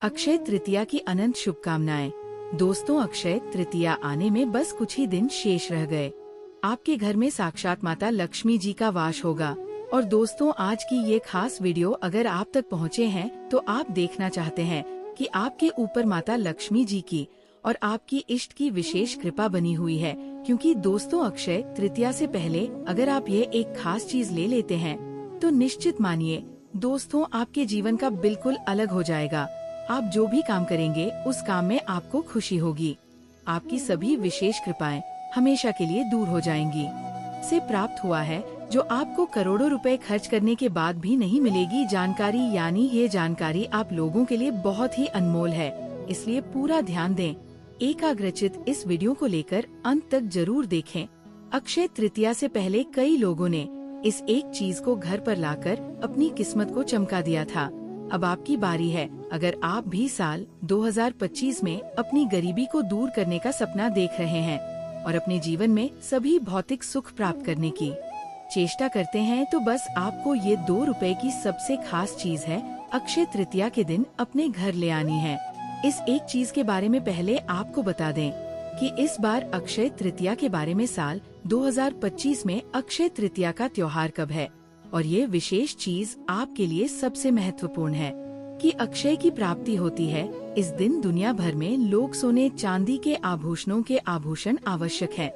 अक्षय तृतीया की अनंत शुभकामनाएं। दोस्तों, अक्षय तृतीया आने में बस कुछ ही दिन शेष रह गए। आपके घर में साक्षात माता लक्ष्मी जी का वास होगा। और दोस्तों, आज की ये खास वीडियो अगर आप तक पहुँचे हैं तो आप देखना चाहते हैं कि आपके ऊपर माता लक्ष्मी जी की और आपकी इष्ट की विशेष कृपा बनी हुई है। क्योंकि दोस्तों, अक्षय तृतीया से पहले अगर आप ये एक खास चीज ले लेते हैं तो निश्चित मानिए दोस्तों, आपके जीवन का बिल्कुल अलग हो जाएगा। आप जो भी काम करेंगे उस काम में आपको खुशी होगी। आपकी सभी विशेष कृपाएं हमेशा के लिए दूर हो जाएंगी। से प्राप्त हुआ है जो आपको करोड़ों रुपए खर्च करने के बाद भी नहीं मिलेगी जानकारी, यानी ये जानकारी आप लोगों के लिए बहुत ही अनमोल है। इसलिए पूरा ध्यान दें। एकाग्रचित इस वीडियो को लेकर अंत तक जरूर देखें। अक्षय तृतीया से पहले कई लोगों ने इस एक चीज को घर पर लाकर अपनी किस्मत को चमका दिया था। अब आपकी बारी है। अगर आप भी साल 2025 में अपनी गरीबी को दूर करने का सपना देख रहे हैं और अपने जीवन में सभी भौतिक सुख प्राप्त करने की चेष्टा करते हैं, तो बस आपको ये 2 रुपए की सबसे खास चीज है अक्षय तृतीया के दिन अपने घर ले आनी है। इस एक चीज के बारे में पहले आपको बता दें कि इस बार अक्षय तृतीया के बारे में साल 2025 में अक्षय तृतीया का त्योहार कब है। और ये विशेष चीज आपके लिए सबसे महत्वपूर्ण है कि अक्षय की प्राप्ति होती है। इस दिन दुनिया भर में लोग सोने चांदी के आभूषणों के आभूषण आवश्यक है,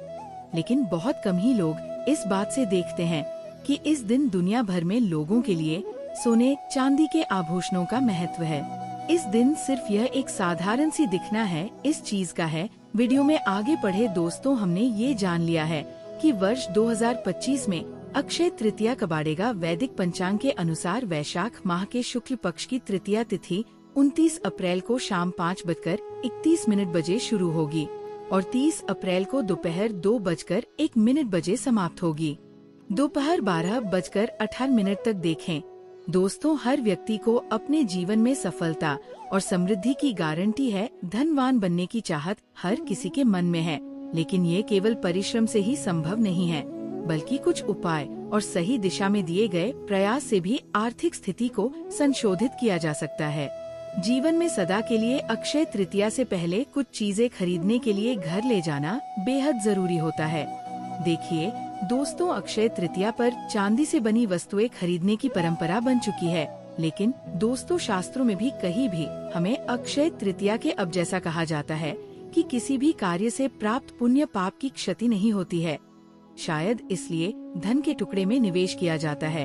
लेकिन बहुत कम ही लोग इस बात से देखते हैं कि इस दिन दुनिया भर में लोगों के लिए सोने चांदी के आभूषणों का महत्व है। इस दिन सिर्फ यह एक साधारण सी दिखना है इस चीज का है। वीडियो में आगे बढ़े दोस्तों, हमने ये जान लिया है कि वर्ष 2025 में अक्षय तृतीया कब आएगा। वैदिक पंचांग के अनुसार वैशाख माह के शुक्ल पक्ष की तृतीया तिथि 29 अप्रैल को शाम 5:31 बजे शुरू होगी और 30 अप्रैल को दोपहर 2:01 बजे समाप्त होगी। दोपहर 12:18 तक देखें। दोस्तों, हर व्यक्ति को अपने जीवन में सफलता और समृद्धि की गारंटी है। धनवान बनने की चाहत हर किसी के मन में है, लेकिन ये केवल परिश्रम से ही संभव नहीं है, बल्कि कुछ उपाय और सही दिशा में दिए गए प्रयास से भी आर्थिक स्थिति को संशोधित किया जा सकता है। जीवन में सदा के लिए अक्षय तृतीया से पहले कुछ चीजें खरीदने के लिए घर ले जाना बेहद जरूरी होता है। देखिए दोस्तों, अक्षय तृतीया पर चांदी से बनी वस्तुएं खरीदने की परंपरा बन चुकी है, लेकिन दोस्तों, शास्त्रों में भी कहीं भी हमें अक्षय तृतीया के अब जैसा कहा जाता है कि किसी भी कार्य से प्राप्त पुण्य पाप की क्षति नहीं होती है। शायद इसलिए धन के टुकड़े में निवेश किया जाता है।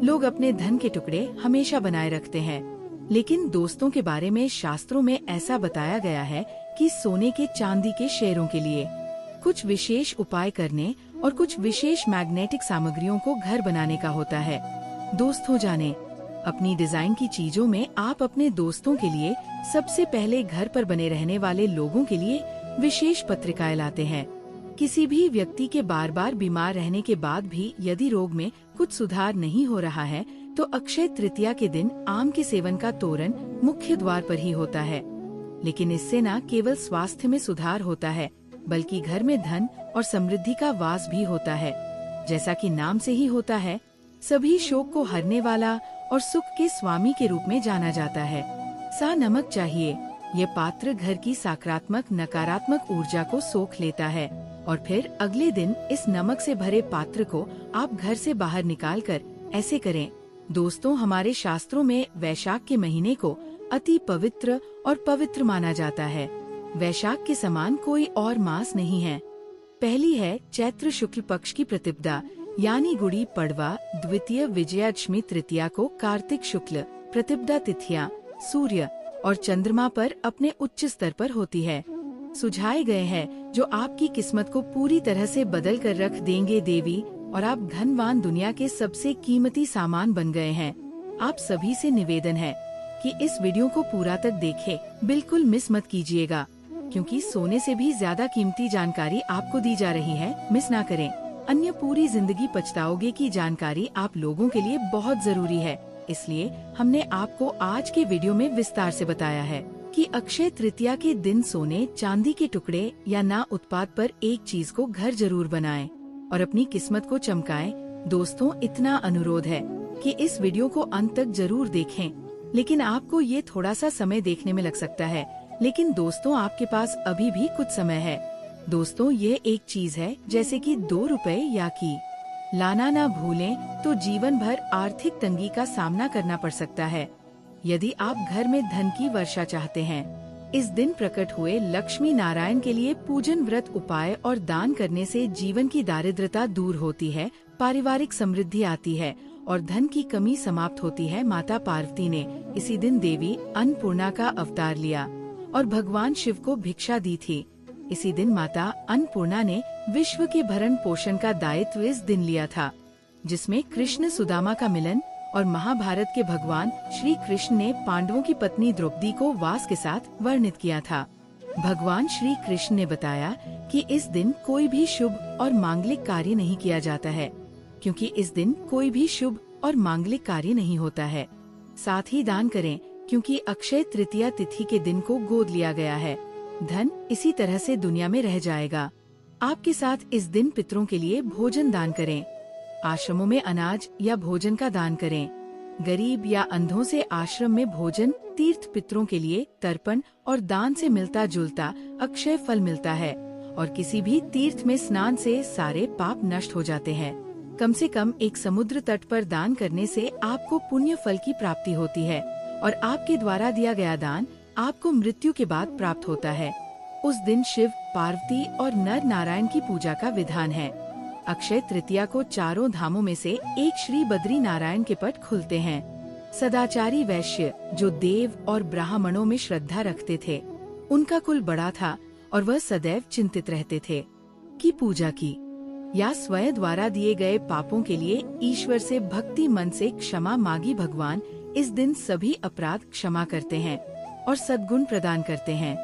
लोग अपने धन के टुकड़े हमेशा बनाए रखते हैं, लेकिन दोस्तों के बारे में शास्त्रों में ऐसा बताया गया है कि सोने के चांदी के शेयरों के लिए कुछ विशेष उपाय करने और कुछ विशेष मैग्नेटिक सामग्रियों को घर बनाने का होता है। दोस्तों, जाने अपनी डिजाइन की चीजों में आप अपने दोस्तों के लिए सबसे पहले घर पर बने रहने वाले लोगों के लिए विशेष पत्रिकाएं लाते हैं। किसी भी व्यक्ति के बार बार बीमार रहने के बाद भी यदि रोग में कुछ सुधार नहीं हो रहा है, तो अक्षय तृतीया के दिन आम के सेवन का तोरण मुख्य द्वार पर ही होता है। लेकिन इससे न केवल स्वास्थ्य में सुधार होता है, बल्कि घर में धन और समृद्धि का वास भी होता है। जैसा कि नाम से ही होता है, सभी शोक को हरने वाला और सुख के स्वामी के रूप में जाना जाता है। सा नमक चाहिए। ये पात्र घर की सकारात्मक नकारात्मक ऊर्जा को सोख लेता है और फिर अगले दिन इस नमक से भरे पात्र को आप घर से बाहर निकालकर ऐसे करें। दोस्तों, हमारे शास्त्रों में वैशाख के महीने को अति पवित्र और पवित्र माना जाता है। वैशाख के समान कोई और मास नहीं है। पहली है चैत्र शुक्ल पक्ष की प्रतिपदा, यानी गुड़ी पड़वा। द्वितीय विजयादशमी तृतीया को कार्तिक शुक्ल प्रतिपदा तिथियां सूर्य और चंद्रमा पर अपने उच्च स्तर पर होती है। सुझाए गए हैं जो आपकी किस्मत को पूरी तरह से बदल कर रख देंगे देवी, और आप धनवान दुनिया के सबसे कीमती सामान बन गए हैं। आप सभी से निवेदन है कि इस वीडियो को पूरा तक देखें, बिल्कुल मिस मत कीजिएगा, क्योंकि सोने से भी ज्यादा कीमती जानकारी आपको दी जा रही है। मिस ना करें, अन्य पूरी जिंदगी पछताओगे की जानकारी आप लोगों के लिए बहुत जरूरी है। इसलिए हमने आपको आज के वीडियो में विस्तार से बताया है कि अक्षय तृतीया के दिन सोने चांदी के टुकड़े या ना उत्पाद पर एक चीज को घर जरूर बनाएं और अपनी किस्मत को चमकाएं। दोस्तों, इतना अनुरोध है कि इस वीडियो को अंत तक जरूर देखें। लेकिन आपको ये थोड़ा सा समय देखने में लग सकता है। लेकिन दोस्तों, आपके पास अभी भी कुछ समय है। दोस्तों, ये एक चीज है जैसे कि 2 रुपए या की लाना ना भूलें, तो जीवन भर आर्थिक तंगी का सामना करना पड़ सकता है। यदि आप घर में धन की वर्षा चाहते हैं, इस दिन प्रकट हुए लक्ष्मी नारायण के लिए पूजन, व्रत, उपाय और दान करने से जीवन की दारिद्रता दूर होती है, पारिवारिक समृद्धि आती है और धन की कमी समाप्त होती है। माता पार्वती ने इसी दिन देवी अन्नपूर्णा का अवतार लिया और भगवान शिव को भिक्षा दी थी। इसी दिन माता अन्नपूर्णा ने विश्व के भरण पोषण का दायित्व इस दिन लिया था, जिसमें कृष्ण सुदामा का मिलन और महाभारत के भगवान श्री कृष्ण ने पांडवों की पत्नी द्रौपदी को वास के साथ वर्णित किया था। भगवान श्री कृष्ण ने बताया कि इस दिन कोई भी शुभ और मांगलिक कार्य नहीं किया जाता है, क्योंकि इस दिन कोई भी शुभ और मांगलिक कार्य नहीं होता है। साथ ही दान करें, क्योंकि अक्षय तृतीया तिथि के दिन को गोद लिया गया है। धन इसी तरह से दुनिया में रह जाएगा। आपके साथ इस दिन पितरों के लिए भोजन दान करें। आश्रमों में अनाज या भोजन का दान करें। गरीब या अंधों से आश्रम में भोजन, तीर्थ पितरों के लिए तर्पण और दान से मिलता जुलता अक्षय फल मिलता है। और किसी भी तीर्थ में स्नान से सारे पाप नष्ट हो जाते हैं। कम से कम एक समुद्र तट पर दान करने से आपको पुण्य फल की प्राप्ति होती है और आपके द्वारा दिया गया दान आपको मृत्यु के बाद प्राप्त होता है। उस दिन शिव, पार्वती और नर नारायण की पूजा का विधान है। अक्षय तृतीया को चारों धामों में से एक श्री बद्री नारायण के पट खुलते हैं। सदाचारी वैश्य जो देव और ब्राह्मणों में श्रद्धा रखते थे, उनका कुल बड़ा था और वह सदैव चिंतित रहते थे कि पूजा की या स्वयं द्वारा दिए गए पापों के लिए ईश्वर से भक्ति मन से क्षमा मांगी। भगवान इस दिन सभी अपराध क्षमा करते हैं और सद्गुण प्रदान करते हैं।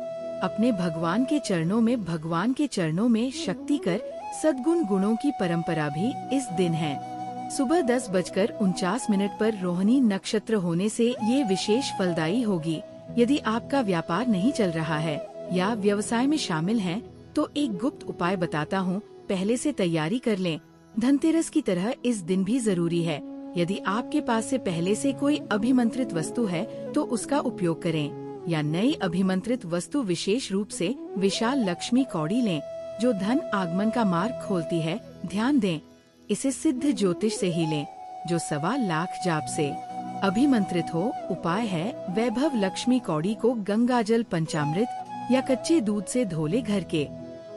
अपने भगवान के चरणों में शक्ति कर सद्गुण गुणों की परंपरा भी इस दिन है। सुबह 10:49 पर रोहिणी नक्षत्र होने से ये विशेष फलदायी होगी। यदि आपका व्यापार नहीं चल रहा है या व्यवसाय में शामिल हैं, तो एक गुप्त उपाय बताता हूँ, पहले से तैयारी कर लें। धनतेरस की तरह इस दिन भी जरूरी है। यदि आपके पास से पहले से कोई अभिमंत्रित वस्तु है तो उसका उपयोग करें, या नई अभिमंत्रित वस्तु विशेष रूप से विशाल लक्ष्मी कौड़ी लें, जो धन आगमन का मार्ग खोलती है। ध्यान दें, इसे सिद्ध ज्योतिष से ही लें, जो 1.25 लाख जाप से अभिमंत्रित हो। उपाय है, वैभव लक्ष्मी कौड़ी को गंगाजल, पंचामृत या कच्चे दूध से धोले। घर के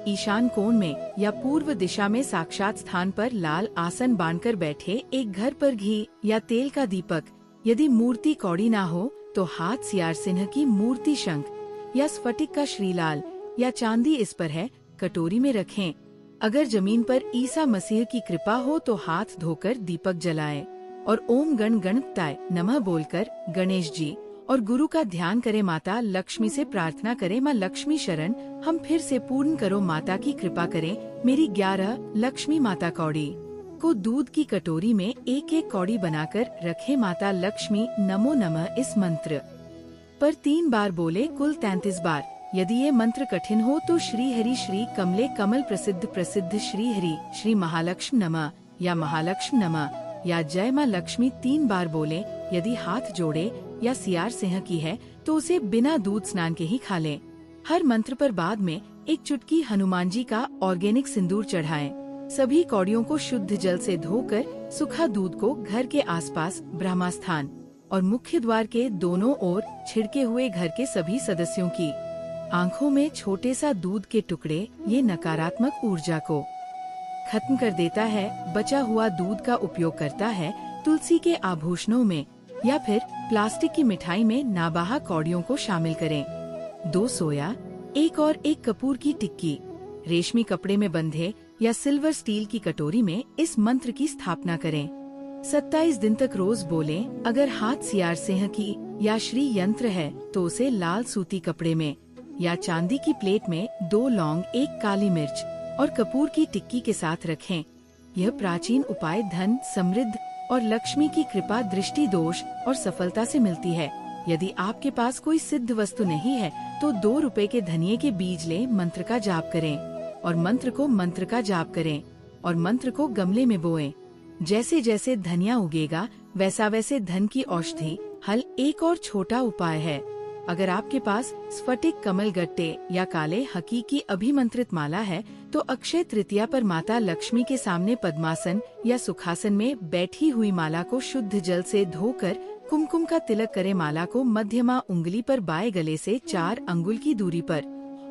ईशान कोण में या पूर्व दिशा में साक्षात स्थान पर लाल आसन बांधकर बैठे। एक घर पर घी या तेल का दीपक। यदि मूर्ति कौड़ी ना हो तो हाथ सियार सिंह की मूर्ति, शंख या स्फटिक का श्रीलाल या चांदी इस पर है, कटोरी में रखें। अगर जमीन पर ईसा मसीह की कृपा हो तो हाथ धोकर दीपक जलाएं और ओम गण गणपताय नमः बोलकर गणेश जी और गुरु का ध्यान करें। माता लक्ष्मी से प्रार्थना करें, माँ लक्ष्मी शरण हम फिर से पूर्ण करो, माता की कृपा करें मेरी 11 लक्ष्मी माता कौड़ी को दूध की कटोरी में एक एक कौड़ी बनाकर रखें। माता लक्ष्मी नमो नमः इस मंत्र पर 3 बार बोले, कुल 33 बार। यदि ये मंत्र कठिन हो तो श्री हरि श्री कमले कमल प्रसिद्ध श्री हरि श्री महालक्ष्मी नमः या महालक्ष्मी नमः या जय माँ लक्ष्मी 3 बार बोले। यदि हाथ जोड़े या सियार सिंह की है तो उसे बिना दूध स्नान के ही खा लें। हर मंत्र पर बाद में एक चुटकी हनुमान जी का ऑर्गेनिक सिंदूर चढ़ाएं। सभी कौड़ियों को शुद्ध जल से धोकर सूखा दूध को घर के आसपास ब्रह्मस्थान और मुख्य द्वार के दोनों ओर छिड़के हुए घर के सभी सदस्यों की आंखों में छोटे सा दूध के टुकड़े। ये नकारात्मक ऊर्जा को खत्म कर देता है। बचा हुआ दूध का उपयोग करता है तुलसी के आभूषणों में या फिर प्लास्टिक की मिठाई में। नाबाहा कौड़ियों को शामिल करें। 2 सोया, 1 और 1 कपूर की टिक्की रेशमी कपड़े में बंधे या सिल्वर स्टील की कटोरी में इस मंत्र की स्थापना करें। 27 दिन तक रोज बोलें। अगर हाथ सियार सिंह की या श्री यंत्र है तो उसे लाल सूती कपड़े में या चांदी की प्लेट में 2 लौंग, 1 काली मिर्च और कपूर की टिक्की के साथ रखें। यह प्राचीन उपाय धन, समृद्ध और लक्ष्मी की कृपा, दृष्टि दोष और सफलता से मिलती है। यदि आपके पास कोई सिद्ध वस्तु नहीं है तो 2 रुपए के धनिये के बीज लें, मंत्र का जाप करें और मंत्र का जाप करें और मंत्र को गमले में बोएं। जैसे जैसे धनिया उगेगा वैसा वैसे धन की औषधि हल एक और छोटा उपाय है। अगर आपके पास स्फटिक कमल गट्टे या काले हकीकी अभिमंत्रित माला है तो अक्षय तृतीया पर माता लक्ष्मी के सामने पद्मासन या सुखासन में बैठी हुई माला को शुद्ध जल से धोकर कुमकुम का तिलक करे। माला को मध्यमा उंगली पर बाएं गले से 4 अंगुल की दूरी पर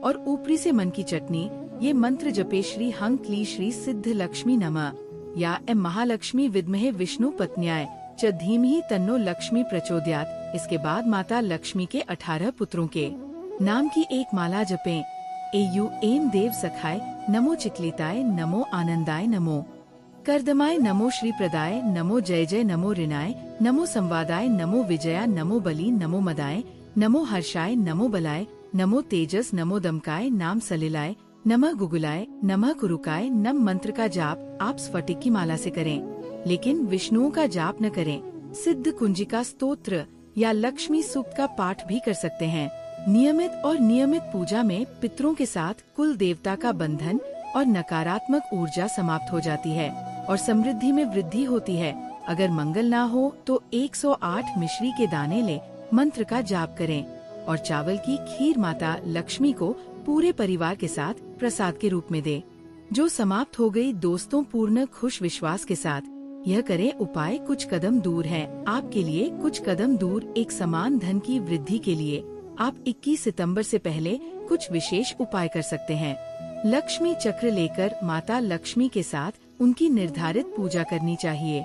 और ऊपरी से मन की चटनी ये मंत्र जपे श्री हंग क्ली श्री सिद्ध लक्ष्मी नमः या एम महालक्ष्मी विद्महे विष्णु पत्न्याय च धीमहि तन्नो लक्ष्मी प्रचोदयात्। इसके बाद माता लक्ष्मी के 18 पुत्रों के नाम की एक माला जपें। एयु एम देव सखाय नमो चिक्लिताय नमो आनंदाय नमो करदमाय नमो श्री प्रदाय नमो जय जय नमो ऋणाय नमो संवादाय नमो विजया नमो बलि नमो मदाय नमो हर्षाय नमो बलाय नमो तेजस नमो दमकाय नाम सलिलाय नमः गुगुलाय नमः कुरुकाय। नम मंत्र का जाप आप स्फटिक की माला से करें, लेकिन विष्णुओं का जाप न करें। सिद्ध कुंजिका स्तोत्र या लक्ष्मी सूक्त का पाठ भी कर सकते हैं। नियमित पूजा में पितरों के साथ कुल देवता का बंधन और नकारात्मक ऊर्जा समाप्त हो जाती है और समृद्धि में वृद्धि होती है। अगर मंगल ना हो तो 108 मिश्री के दाने ले मंत्र का जाप करें और चावल की खीर माता लक्ष्मी को पूरे परिवार के साथ प्रसाद के रूप में दे। जो समाप्त हो गई दोस्तों, पूर्ण खुश विश्वास के साथ यह करें। उपाय कुछ कदम दूर है आपके लिए, कुछ कदम दूर एक समान धन की वृद्धि के लिए आप 21 सितंबर से पहले कुछ विशेष उपाय कर सकते हैं। लक्ष्मी चक्र लेकर माता लक्ष्मी के साथ उनकी निर्धारित पूजा करनी चाहिए।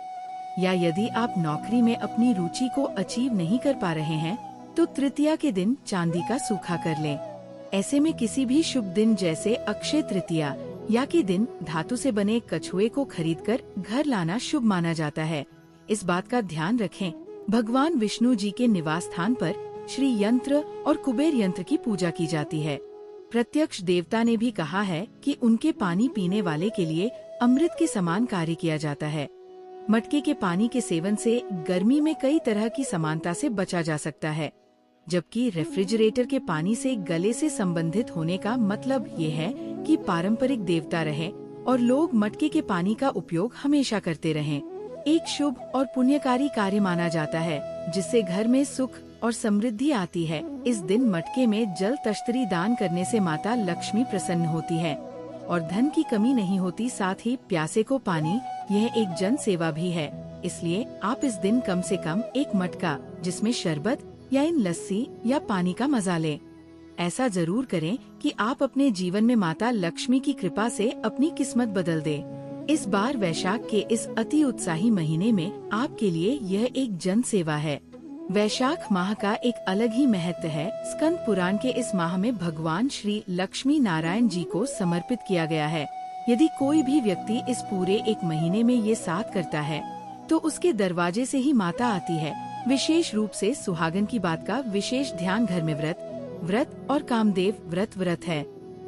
या यदि आप नौकरी में अपनी रुचि को अचीव नहीं कर पा रहे हैं तो तृतीया के दिन चांदी का सूखा कर लें। ऐसे में किसी भी शुभ दिन जैसे अक्षय तृतीया या के दिन धातु से बने कछुए को खरीदकर घर लाना शुभ माना जाता है। इस बात का ध्यान रखें, भगवान विष्णु जी के निवास स्थान पर श्री यंत्र और कुबेर यंत्र की पूजा की जाती है। प्रत्यक्ष देवता ने भी कहा है कि उनके पानी पीने वाले के लिए अमृत के समान कार्य किया जाता है। मटके के पानी के सेवन से गर्मी में कई तरह की समानता से बचा जा सकता है, जबकि रेफ्रिजरेटर के पानी से गले से संबंधित होने का मतलब ये है कि पारंपरिक देवता रहे और लोग मटके के पानी का उपयोग हमेशा करते रहें। एक शुभ और पुण्यकारी कार्य माना जाता है जिससे घर में सुख और समृद्धि आती है। इस दिन मटके में जल तश्तरी दान करने से माता लक्ष्मी प्रसन्न होती है और धन की कमी नहीं होती। साथ ही प्यासे को पानी, यह एक जन सेवा भी है। इसलिए आप इस दिन कम से कम एक मटका जिसमें शरबत या इन लस्सी या पानी का मजा लें। ऐसा जरूर करें कि आप अपने जीवन में माता लक्ष्मी की कृपा से अपनी किस्मत बदल दें। इस बार वैशाख के इस अति उत्साही महीने में आपके लिए यह एक जन सेवा है। वैशाख माह का एक अलग ही महत्व है। स्कंद पुराण के इस माह में भगवान श्री लक्ष्मी नारायण जी को समर्पित किया गया है। यदि कोई भी व्यक्ति इस पूरे एक महीने में ये साथ करता है तो उसके दरवाजे से ही माता आती है। विशेष रूप से सुहागन की बात का विशेष ध्यान घर में व्रत और कामदेव व्रत है।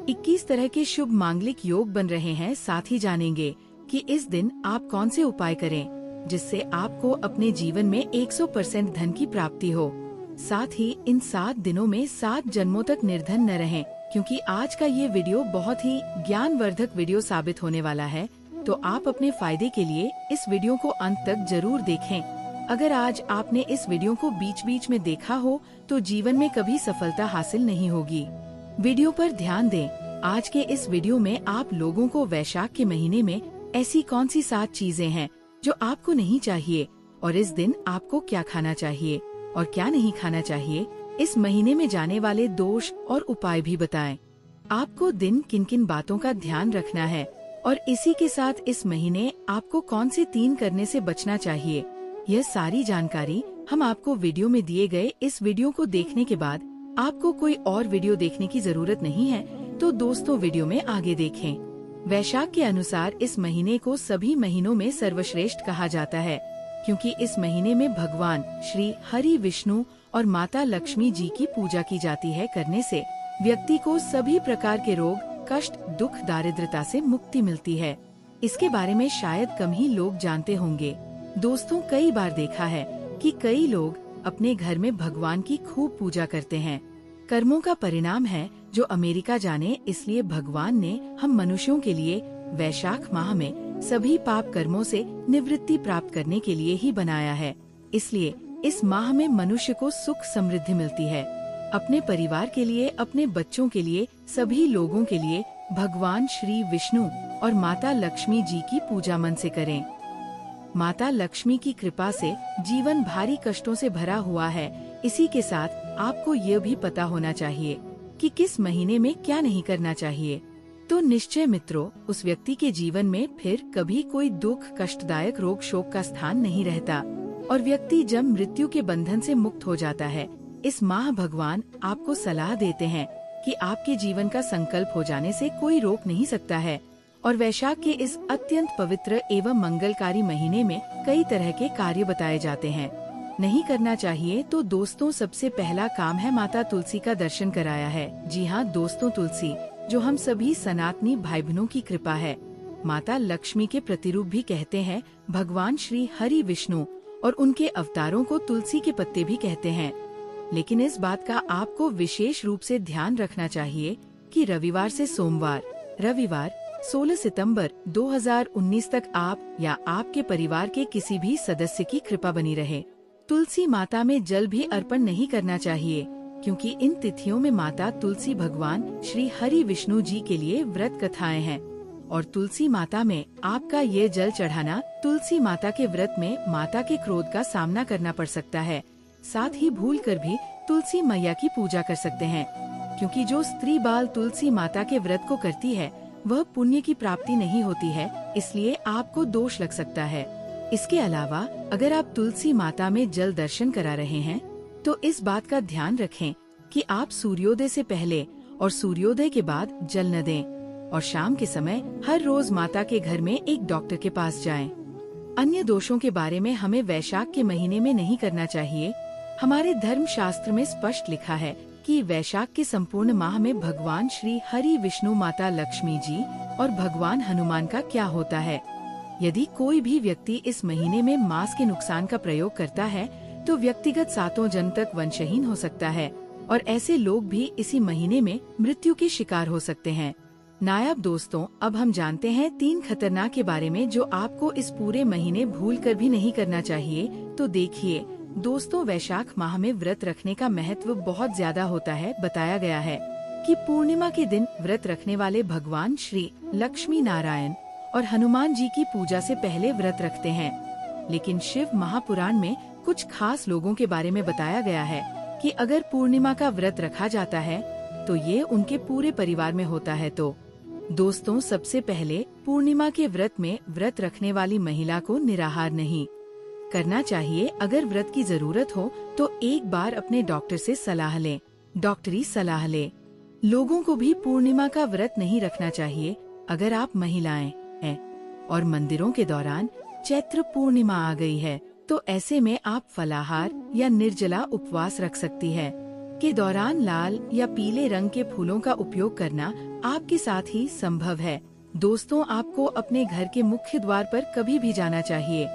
21 तरह के शुभ मांगलिक योग बन रहे हैं। साथ ही जानेंगे कि इस दिन आप कौन से उपाय करें जिससे आपको अपने जीवन में 100% धन की प्राप्ति हो। साथ ही इन 7 दिनों में 7 जन्मों तक निर्धन न रहें, क्योंकि आज का ये वीडियो बहुत ही ज्ञानवर्धक वीडियो साबित होने वाला है। तो आप अपने फायदे के लिए इस वीडियो को अंत तक जरूर देखें। अगर आज आपने इस वीडियो को बीच बीच में देखा हो तो जीवन में कभी सफलता हासिल नहीं होगी। वीडियो पर ध्यान दें। आज के इस वीडियो में आप लोगों को वैशाख के महीने में ऐसी कौन सी 7 चीजें हैं जो आपको नहीं चाहिए और इस दिन आपको क्या खाना चाहिए और क्या नहीं खाना चाहिए, इस महीने में जाने वाले दोष और उपाय भी बताएं। आपको दिन किन किन बातों का ध्यान रखना है और इसी के साथ इस महीने आपको कौन से 3 करने से बचना चाहिए, यह सारी जानकारी हम आपको वीडियो में दिए गए इस वीडियो को देखने के बाद आपको कोई और वीडियो देखने की जरूरत नहीं है, तो दोस्तों वीडियो में आगे देखें। वैशाख के अनुसार इस महीने को सभी महीनों में सर्वश्रेष्ठ कहा जाता है, क्योंकि इस महीने में भगवान श्री हरि विष्णु और माता लक्ष्मी जी की पूजा की जाती है। करने से व्यक्ति को सभी प्रकार के रोग, कष्ट, दुख, दारिद्रता से मुक्ति मिलती है। इसके बारे में शायद कम ही लोग जानते होंगे। दोस्तों, कई बार देखा है कि कई लोग अपने घर में भगवान की खूब पूजा करते हैं। कर्मों का परिणाम है जो अमेरिका जाने, इसलिए भगवान ने हम मनुष्यों के लिए वैशाख माह में सभी पाप कर्मों से निवृत्ति प्राप्त करने के लिए ही बनाया है। इसलिए इस माह में मनुष्य को सुख समृद्धि मिलती है। अपने परिवार के लिए, अपने बच्चों के लिए, सभी लोगों के लिए भगवान श्री विष्णु और माता लक्ष्मी जी की पूजा मन से करें। माता लक्ष्मी की कृपा से जीवन भारी कष्टों से भरा हुआ है। इसी के साथ आपको ये भी पता होना चाहिए कि किस महीने में क्या नहीं करना चाहिए। तो निश्चय मित्रों, उस व्यक्ति के जीवन में फिर कभी कोई दुख, कष्टदायक रोग शोक का स्थान नहीं रहता और व्यक्ति जब मृत्यु के बंधन से मुक्त हो जाता है। इस माह भगवान आपको सलाह देते हैं कि आपके जीवन का संकल्प हो जाने से कोई रोक नहीं सकता है। और वैशाख के इस अत्यंत पवित्र एवं मंगलकारी महीने में कई तरह के कार्य बताए जाते हैं। नहीं करना चाहिए तो दोस्तों, सबसे पहला काम है माता तुलसी का दर्शन कराया है। जी हाँ दोस्तों, तुलसी जो हम सभी सनातनी भाई बहनों की कृपा है, माता लक्ष्मी के प्रतिरूप भी कहते हैं। भगवान श्री हरि विष्णु और उनके अवतारों को तुलसी के पत्ते भी कहते हैं। लेकिन इस बात का आपको विशेष रूप से ध्यान रखना चाहिए कि रविवार से सोमवार, रविवार 16 सितंबर 2019 तक आप या आपके परिवार के किसी भी सदस्य की कृपा बनी रहे। तुलसी माता में जल भी अर्पण नहीं करना चाहिए, क्योंकि इन तिथियों में माता तुलसी भगवान श्री हरि विष्णु जी के लिए व्रत कथाएं हैं और तुलसी माता में आपका ये जल चढ़ाना तुलसी माता के व्रत में माता के क्रोध का सामना करना पड़ सकता है। साथ ही भूलकर भी तुलसी मैया की पूजा कर सकते हैं, क्योंकि जो स्त्री बाल तुलसी माता के व्रत को करती है वह पुण्य की प्राप्ति नहीं होती है, इसलिए आपको दोष लग सकता है। इसके अलावा अगर आप तुलसी माता में जल दर्शन करा रहे हैं तो इस बात का ध्यान रखें कि आप सूर्योदय से पहले और सूर्योदय के बाद जल न दें और शाम के समय हर रोज माता के घर में एक डॉक्टर के पास जाएं। अन्य दोषों के बारे में हमें वैशाख के महीने में नहीं करना चाहिए। हमारे धर्म शास्त्र में स्पष्ट लिखा है कि वैशाख के संपूर्ण माह में भगवान श्री हरि विष्णु, माता लक्ष्मी जी और भगवान हनुमान का क्या होता है। यदि कोई भी व्यक्ति इस महीने में मांस के नुकसान का प्रयोग करता है तो व्यक्तिगत 7 जन्म तक वंशहीन हो सकता है और ऐसे लोग भी इसी महीने में मृत्यु के शिकार हो सकते हैं। नायाब दोस्तों, अब हम जानते हैं 3 खतरनाक के बारे में जो आपको इस पूरे महीने भूलकर भी नहीं करना चाहिए। तो देखिए दोस्तों, वैशाख माह में व्रत रखने का महत्व बहुत ज्यादा होता है। बताया गया है कि पूर्णिमा के दिन व्रत रखने वाले भगवान श्री लक्ष्मी नारायण और हनुमान जी की पूजा से पहले व्रत रखते हैं। लेकिन शिव महापुराण में कुछ खास लोगों के बारे में बताया गया है कि अगर पूर्णिमा का व्रत रखा जाता है तो ये उनके पूरे परिवार में होता है। तो दोस्तों, सबसे पहले पूर्णिमा के व्रत में व्रत रखने वाली महिला को निराहार नहीं करना चाहिए। अगर व्रत की जरूरत हो तो एक बार अपने डॉक्टर से सलाह लें, डॉक्टरी सलाह लें। लोगों को भी पूर्णिमा का व्रत नहीं रखना चाहिए अगर आप महिलाएं हैं और मंदिरों के दौरान चैत्र पूर्णिमा आ गई है तो ऐसे में आप फलाहार या निर्जला उपवास रख सकती है। के दौरान लाल या पीले रंग के फूलों का उपयोग करना आपके साथ ही संभव है। दोस्तों, आपको अपने घर के मुख्य द्वार पर कभी भी जाना चाहिए।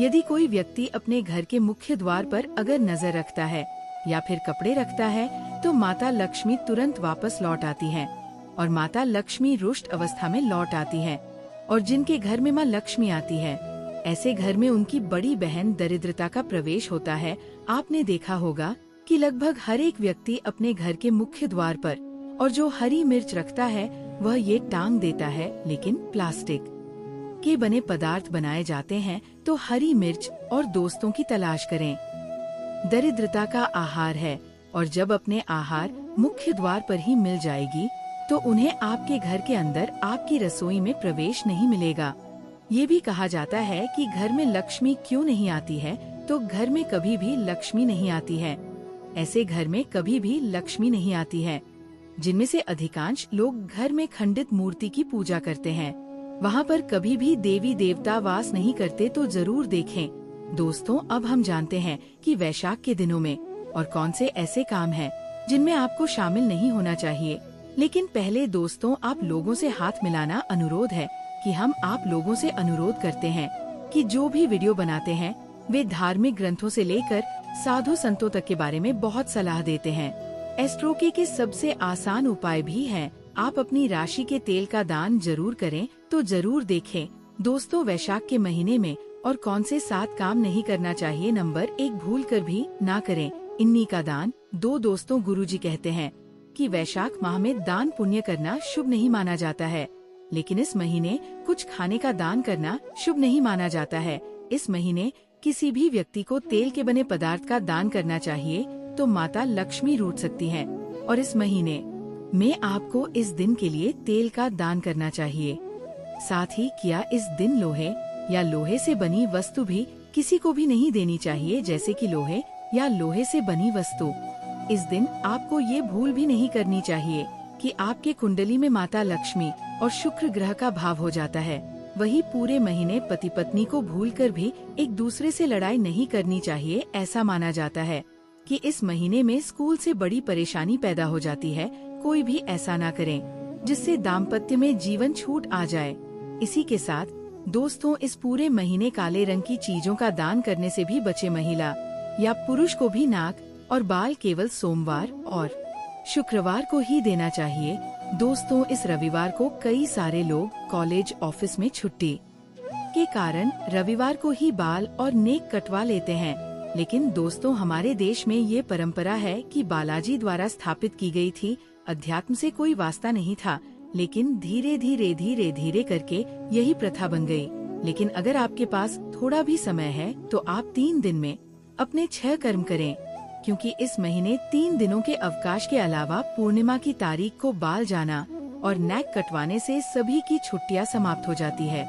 यदि कोई व्यक्ति अपने घर के मुख्य द्वार पर अगर नजर रखता है या फिर कपड़े रखता है तो माता लक्ष्मी तुरंत वापस लौट आती हैं और माता लक्ष्मी रुष्ट अवस्था में लौट आती हैं। और जिनके घर में माँ लक्ष्मी आती है, ऐसे घर में उनकी बड़ी बहन दरिद्रता का प्रवेश होता है। आपने देखा होगा कि लगभग हर एक व्यक्ति अपने घर के मुख्य द्वार पर और जो हरी मिर्च रखता है वह ये टांग देता है, लेकिन प्लास्टिक के बने पदार्थ बनाए जाते हैं। तो हरी मिर्च और दोस्तों की तलाश करें। दरिद्रता का आहार है और जब अपने आहार मुख्य द्वार पर ही मिल जाएगी तो उन्हें आपके घर के अंदर आपकी रसोई में प्रवेश नहीं मिलेगा। ये भी कहा जाता है कि घर में लक्ष्मी क्यों नहीं आती है, तो घर में कभी भी लक्ष्मी नहीं आती है। ऐसे घर में कभी भी लक्ष्मी नहीं आती है जिनमें से अधिकांश लोग घर में खंडित मूर्ति की पूजा करते हैं। वहाँ पर कभी भी देवी देवता वास नहीं करते। तो जरूर देखें। दोस्तों, अब हम जानते हैं कि वैशाख के दिनों में और कौन से ऐसे काम हैं जिनमें आपको शामिल नहीं होना चाहिए। लेकिन पहले दोस्तों, आप लोगों से हाथ मिलाना अनुरोध है कि हम आप लोगों से अनुरोध करते हैं कि जो भी वीडियो बनाते हैं वे धार्मिक ग्रंथों से लेकर साधु संतों तक के बारे में बहुत सलाह देते हैं। एस्ट्रोके के सबसे आसान उपाय भी हैं। आप अपनी राशि के तेल का दान जरूर करें। तो जरूर देखें दोस्तों, वैशाख के महीने में और कौन से 7 काम नहीं करना चाहिए। नंबर 1, भूल कर भी ना करें इन्नी का दान। 2 दोस्तों, गुरुजी कहते हैं कि वैशाख माह में दान पुण्य करना शुभ नहीं माना जाता है, लेकिन इस महीने कुछ खाने का दान करना शुभ नहीं माना जाता है। इस महीने किसी भी व्यक्ति को तेल के बने पदार्थ का दान करना चाहिए, तो माता लक्ष्मी रूठ सकती हैं। और इस महीने में आपको इस दिन के लिए तेल का दान करना चाहिए। साथ ही क्या इस दिन लोहे या लोहे से बनी वस्तु भी किसी को भी नहीं देनी चाहिए, जैसे कि लोहे या लोहे से बनी वस्तु। इस दिन आपको ये भूल भी नहीं करनी चाहिए कि आपके कुंडली में माता लक्ष्मी और शुक्र ग्रह का भाव हो जाता है। वही पूरे महीने पति पत्नी को भूलकर भी एक दूसरे से लड़ाई नहीं करनी चाहिए। ऐसा माना जाता है कि इस महीने में स्कूल से बड़ी परेशानी पैदा हो जाती है। कोई भी ऐसा ना करें जिससे दाम्पत्य में जीवन छूट आ जाए। इसी के साथ दोस्तों, इस पूरे महीने काले रंग की चीजों का दान करने से भी बचे। महिला या पुरुष को भी नाक और बाल केवल सोमवार और शुक्रवार को ही देना चाहिए। दोस्तों, इस रविवार को कई सारे लोग कॉलेज ऑफिस में छुट्टी के कारण रविवार को ही बाल और नेक कटवा लेते हैं। लेकिन दोस्तों, हमारे देश में ये परंपरा है कि बालाजी द्वारा स्थापित की गई थी। अध्यात्म से कोई वास्ता नहीं था, लेकिन धीरे धीरे करके यही प्रथा बन गई। लेकिन अगर आपके पास थोड़ा भी समय है तो आप 3 दिन में अपने 6 कर्म करें, क्योंकि इस महीने 3 दिनों के अवकाश के अलावा पूर्णिमा की तारीख को बाल जाना और नैक कटवाने से सभी की छुट्टियां समाप्त हो जाती है।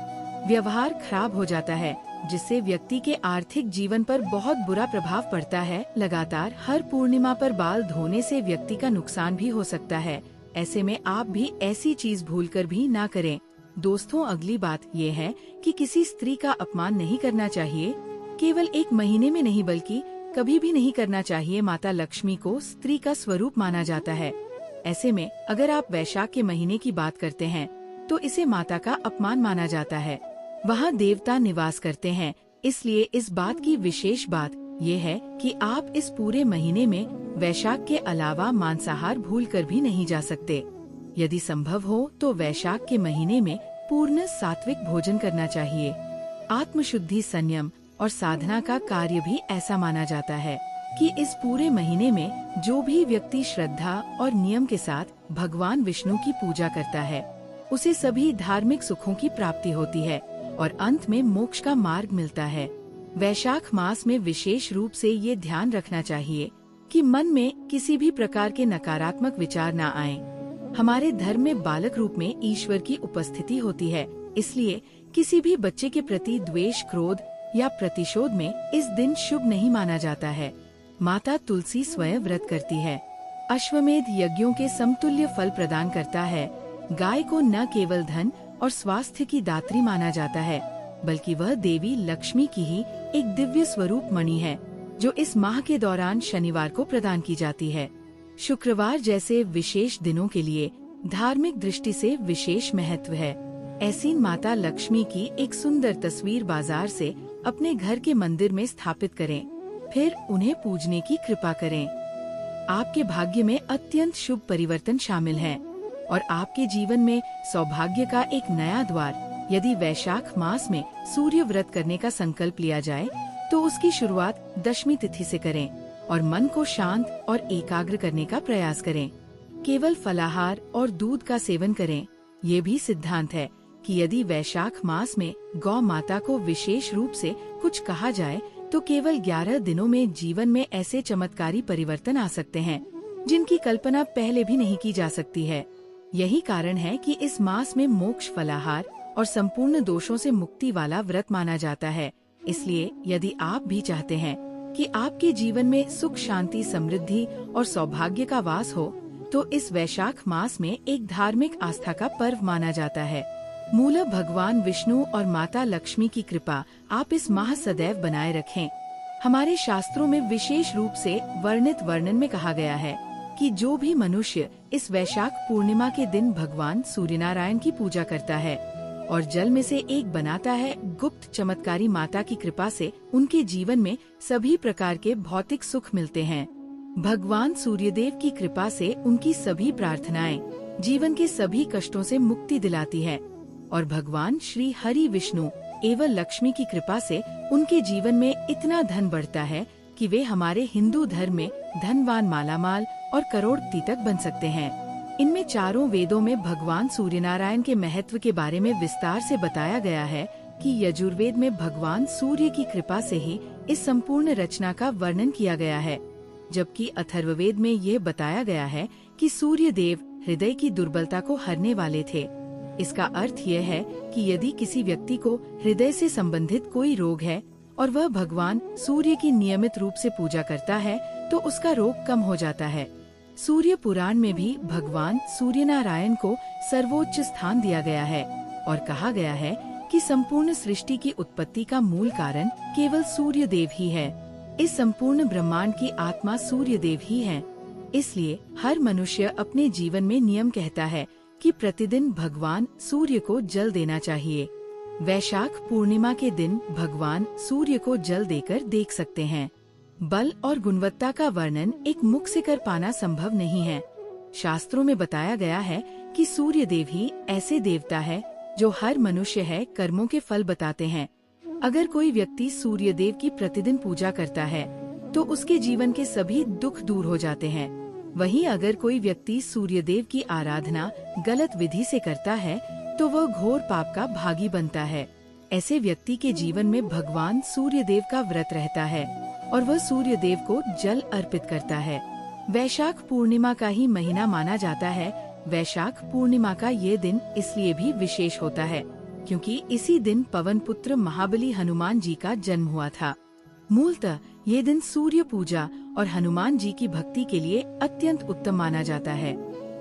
व्यवहार खराब हो जाता है, जिससे व्यक्ति के आर्थिक जीवन पर बहुत बुरा प्रभाव पड़ता है। लगातार हर पूर्णिमा पर बाल धोने से व्यक्ति का नुकसान भी हो सकता है। ऐसे में आप भी ऐसी चीज भूलकर भी ना करें। दोस्तों, अगली बात ये है कि किसी स्त्री का अपमान नहीं करना चाहिए। केवल एक महीने में नहीं बल्कि कभी भी नहीं करना चाहिए। माता लक्ष्मी को स्त्री का स्वरूप माना जाता है। ऐसे में अगर आप वैशाख के महीने की बात करते हैं तो इसे माता का अपमान माना जाता है। वहाँ देवता निवास करते हैं, इसलिए इस बात की विशेष बात ये है कि आप इस पूरे महीने में वैशाख के अलावा मांसाहार भूलकर भी नहीं जा सकते। यदि संभव हो तो वैशाख के महीने में पूर्ण सात्विक भोजन करना चाहिए। आत्मशुद्धि, संयम और साधना का कार्य भी ऐसा माना जाता है कि इस पूरे महीने में जो भी व्यक्ति श्रद्धा और नियम के साथ भगवान विष्णु की पूजा करता है, उसे सभी धार्मिक सुखों की प्राप्ति होती है और अंत में मोक्ष का मार्ग मिलता है। वैशाख मास में विशेष रूप से ये ध्यान रखना चाहिए कि मन में किसी भी प्रकार के नकारात्मक विचार न आएं। हमारे धर्म में बालक रूप में ईश्वर की उपस्थिति होती है, इसलिए किसी भी बच्चे के प्रति द्वेष, क्रोध या प्रतिशोध में इस दिन शुभ नहीं माना जाता है। माता तुलसी स्वयं व्रत करती है। अश्वमेध यज्ञों के समतुल्य फल प्रदान करता है। गाय को न केवल धन और स्वास्थ्य की दात्री माना जाता है, बल्कि वह देवी लक्ष्मी की ही एक दिव्य स्वरूप मणि है, जो इस माह के दौरान शनिवार को प्रदान की जाती है। शुक्रवार जैसे विशेष दिनों के लिए धार्मिक दृष्टि से विशेष महत्व है। ऐसी माता लक्ष्मी की एक सुंदर तस्वीर बाजार से अपने घर के मंदिर में स्थापित करें, फिर उन्हें पूजने की कृपा करें। आपके भाग्य में अत्यंत शुभ परिवर्तन शामिल है और आपके जीवन में सौभाग्य का एक नया द्वार। यदि वैशाख मास में सूर्य व्रत करने का संकल्प लिया जाए तो उसकी शुरुआत दशमी तिथि से करें और मन को शांत और एकाग्र करने का प्रयास करें। केवल फलाहार और दूध का सेवन करें। ये भी सिद्धांत है कि यदि वैशाख मास में गौ माता को विशेष रूप से कुछ कहा जाए तो केवल 11 दिनों में जीवन में ऐसे चमत्कारी परिवर्तन आ सकते हैं जिनकी कल्पना पहले भी नहीं की जा सकती है। यही कारण है कि इस मास में मोक्ष, फलाहार और संपूर्ण दोषों से मुक्ति वाला व्रत माना जाता है। इसलिए यदि आप भी चाहते हैं कि आपके जीवन में सुख, शांति, समृद्धि और सौभाग्य का वास हो, तो इस वैशाख मास में एक धार्मिक आस्था का पर्व माना जाता है। मूल भगवान विष्णु और माता लक्ष्मी की कृपा आप इस माह सदैव बनाए रखें। हमारे शास्त्रों में विशेष रूप से वर्णित वर्णन में कहा गया है कि जो भी मनुष्य इस वैशाख पूर्णिमा के दिन भगवान सूर्यनारायण की पूजा करता है और जल में से एक बनाता है, गुप्त चमत्कारी माता की कृपा से उनके जीवन में सभी प्रकार के भौतिक सुख मिलते हैं। भगवान सूर्यदेव की कृपा से उनकी सभी प्रार्थनाएं जीवन के सभी कष्टों से मुक्ति दिलाती है और भगवान श्री हरि विष्णु एवं लक्ष्मी की कृपा से उनके जीवन में इतना धन बढ़ता है कि वे हमारे हिंदू धर्म में धनवान, मालामाल और करोड़पति तक बन सकते हैं। इनमें चारों वेदों में भगवान सूर्यनारायण के महत्व के बारे में विस्तार से बताया गया है कि यजुर्वेद में भगवान सूर्य की कृपा से ही इस संपूर्ण रचना का वर्णन किया गया है, जबकि अथर्ववेद में यह बताया गया है कि सूर्य देव हृदय की दुर्बलता को हरने वाले थे। इसका अर्थ यह है कि यदि किसी व्यक्ति को हृदय से संबंधित कोई रोग है और वह भगवान सूर्य की नियमित रूप से पूजा करता है तो उसका रोग कम हो जाता है। सूर्य पुराण में भी भगवान सूर्यनारायण को सर्वोच्च स्थान दिया गया है और कहा गया है कि संपूर्ण सृष्टि की उत्पत्ति का मूल कारण केवल सूर्य देव ही है। इस संपूर्ण ब्रह्मांड की आत्मा सूर्य देव ही है। इसलिए हर मनुष्य अपने जीवन में नियम कहता है कि प्रतिदिन भगवान सूर्य को जल देना चाहिए। वैशाख पूर्णिमा के दिन भगवान सूर्य को जल देकर देख सकते हैं। बल और गुणवत्ता का वर्णन एक मुख से कर पाना संभव नहीं है। शास्त्रों में बताया गया है कि सूर्य देव ही ऐसे देवता है जो हर मनुष्य है कर्मों के फल बताते हैं। अगर कोई व्यक्ति सूर्य देव की प्रतिदिन पूजा करता है तो उसके जीवन के सभी दुख दूर हो जाते हैं। वहीं अगर कोई व्यक्ति सूर्य देव की आराधना गलत विधि से करता है तो वह घोर पाप का भागी बनता है। ऐसे व्यक्ति के जीवन में भगवान सूर्य देव का व्रत रहता है और वह सूर्य देव को जल अर्पित करता है। वैशाख पूर्णिमा का ही महीना माना जाता है। वैशाख पूर्णिमा का ये दिन इसलिए भी विशेष होता है क्योंकि इसी दिन पवन पुत्र महाबली हनुमान जी का जन्म हुआ था। मूलतः ये दिन सूर्य पूजा और हनुमान जी की भक्ति के लिए अत्यंत उत्तम माना जाता है।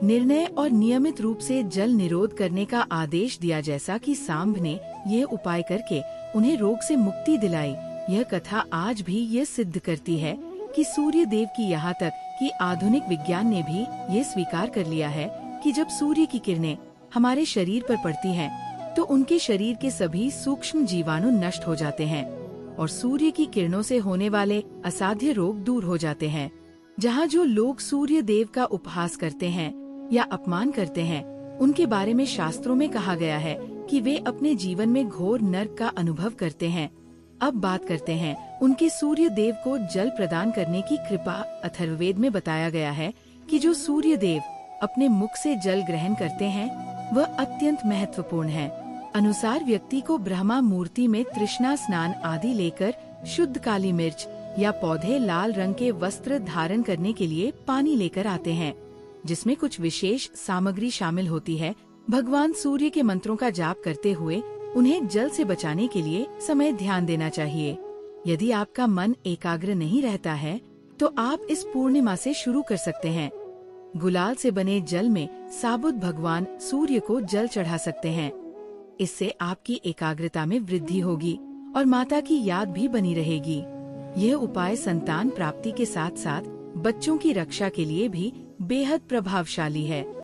निर्णय और नियमित रूप से जल निरोध करने का आदेश दिया, जैसा कि सांब ने ये उपाय करके उन्हें रोग से मुक्ति दिलाई। यह कथा आज भी ये सिद्ध करती है कि सूर्य देव की यहाँ तक कि आधुनिक विज्ञान ने भी ये स्वीकार कर लिया है कि जब सूर्य की किरणें हमारे शरीर पर पड़ती हैं, तो उनके शरीर के सभी सूक्ष्म जीवाणु नष्ट हो जाते हैं और सूर्य की किरणों से होने वाले असाध्य रोग दूर हो जाते हैं। जहाँ जो लोग सूर्य देव का उपहास करते हैं या अपमान करते हैं, उनके बारे में शास्त्रों में कहा गया है कि वे अपने जीवन में घोर नरक का अनुभव करते हैं। अब बात करते हैं उनके सूर्य देव को जल प्रदान करने की कृपा। अथर्ववेद में बताया गया है कि जो सूर्य देव अपने मुख से जल ग्रहण करते हैं वह अत्यंत महत्वपूर्ण है। अनुसार व्यक्ति को ब्रह्मा मूर्ति में तृष्णा स्नान आदि लेकर शुद्ध काली मिर्च या पौधे लाल रंग के वस्त्र धारण करने के लिए पानी लेकर आते हैं, जिसमें कुछ विशेष सामग्री शामिल होती है। भगवान सूर्य के मंत्रों का जाप करते हुए उन्हें जल से बचाने के लिए समय ध्यान देना चाहिए। यदि आपका मन एकाग्र नहीं रहता है तो आप इस पूर्णिमा से शुरू कर सकते हैं। गुलाल से बने जल में साबुत भगवान सूर्य को जल चढ़ा सकते हैं। इससे आपकी एकाग्रता में वृद्धि होगी और माता की याद भी बनी रहेगी। यह उपाय संतान प्राप्ति के साथ साथ बच्चों की रक्षा के लिए भी बेहद प्रभावशाली है।